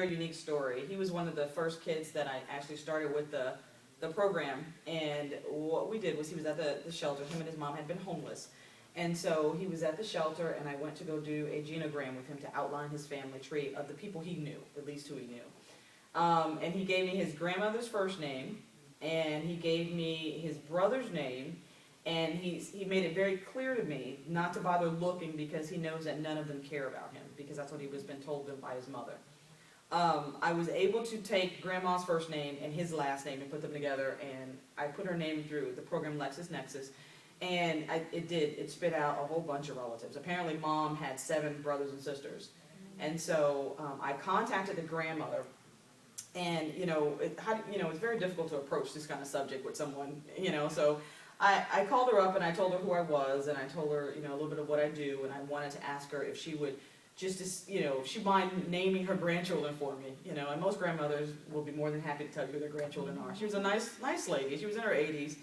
very unique story. He was one of the first kids that I actually started with the program, and what we did was he was at the shelter. Him and his mom had been homeless, and so he was at the shelter, and I went to go do a genogram with him to outline his family tree of the people he knew, at least who he knew. And he gave me his grandmother's first name, and he gave me his brother's name, and he made it very clear to me not to bother looking because he knows that none of them care about him, because that's what he was been told by his mother. I was able to take Grandma's first name and his last name and put them together, and I put her name through the program LexisNexis, and it spit out a whole bunch of relatives. Apparently Mom had 7 brothers and sisters, and so I contacted the grandmother, and it's very difficult to approach this kind of subject with someone, so I called her up and I told her who I was, and I told her a little bit of what I do, and I wanted to ask her if she would if she'd mind naming her grandchildren for me, and most grandmothers will be more than happy to tell you who their grandchildren are. She was a nice lady. She was in her 80s.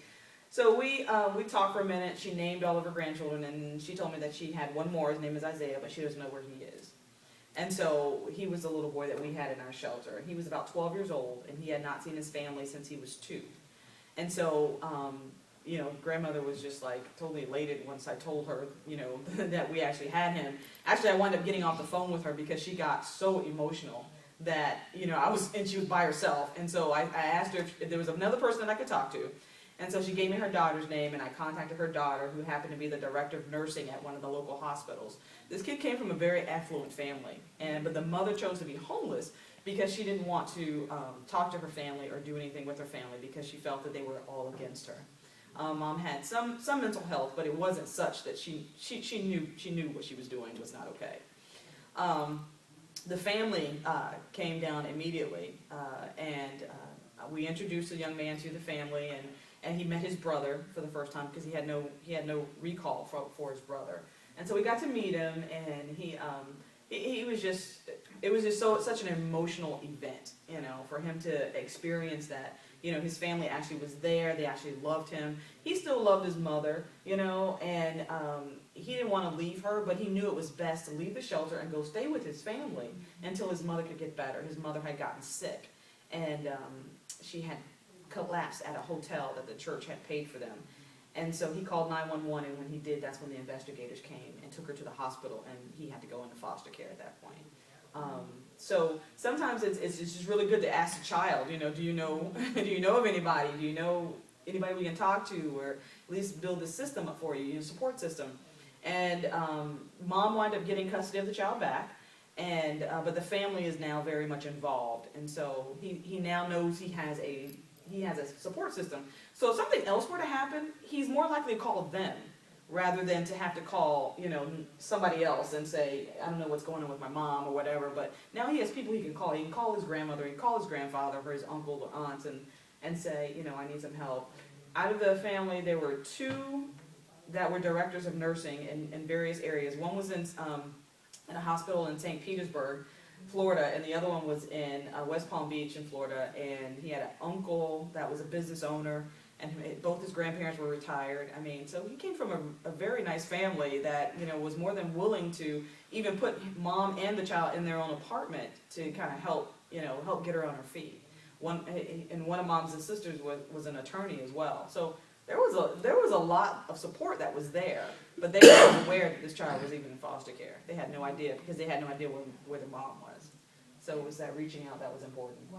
So we talked for a minute. She named all of her grandchildren, and she told me that she had one more. His name is Isaiah, but she doesn't know where he is. And so he was the little boy that we had in our shelter. He was about 12 years old, and he had not seen his family since he was 2. And so, grandmother was just like totally elated once I told her, that we actually had him. Actually, I wound up getting off the phone with her because she got so emotional that, and she was by herself. And so I asked her if there was another person that I could talk to. And so she gave me her daughter's name, and I contacted her daughter, who happened to be the director of nursing at one of the local hospitals. This kid came from a very affluent family, but the mother chose to be homeless because she didn't want to talk to her family or do anything with her family because she felt that they were all against her. Mom had some mental health, but it wasn't such that she knew what she was doing was not okay. The family came down immediately, and we introduced the young man to the family, and he met his brother for the first time because he had no recall for his brother, and so we got to meet him, and he was just, it was just such an emotional event, for him to experience that. His family actually was there. They actually loved him. He still loved his mother, and he didn't want to leave her, but he knew it was best to leave the shelter and go stay with his family until his mother could get better. His mother had gotten sick, and she had collapsed at a hotel that the church had paid for them. And so he called 911, and when he did, that's when the investigators came and took her to the hospital, and he had to go into foster care at that point. So sometimes it's just really good to ask a child, do you know of anybody? Do you know anybody we can talk to, or at least build this system up for you, support system? And Mom wound up getting custody of the child back, and but the family is now very much involved, and so he now knows he has a support system. So if something else were to happen, he's more likely to call them rather than to have to call, somebody else and say, I don't know what's going on with my mom or whatever. But now he has people he can call. He can call his grandmother, he can call his grandfather or his uncle or aunts and say, I need some help. Out of the family, there were 2 that were directors of nursing in various areas. One was in a hospital in St. Petersburg, Florida, and the other one was in West Palm Beach in Florida, and he had an uncle that was a business owner, and both his grandparents were retired. So he came from a very nice family that, was more than willing to even put Mom and the child in their own apartment to kind of help get her on her feet. One of Mom's sisters was an attorney as well. So there was a lot of support that was there, but they weren't aware that this child was even in foster care. They had no idea because they had no idea where the mom was. So it was that reaching out that was important. Wow.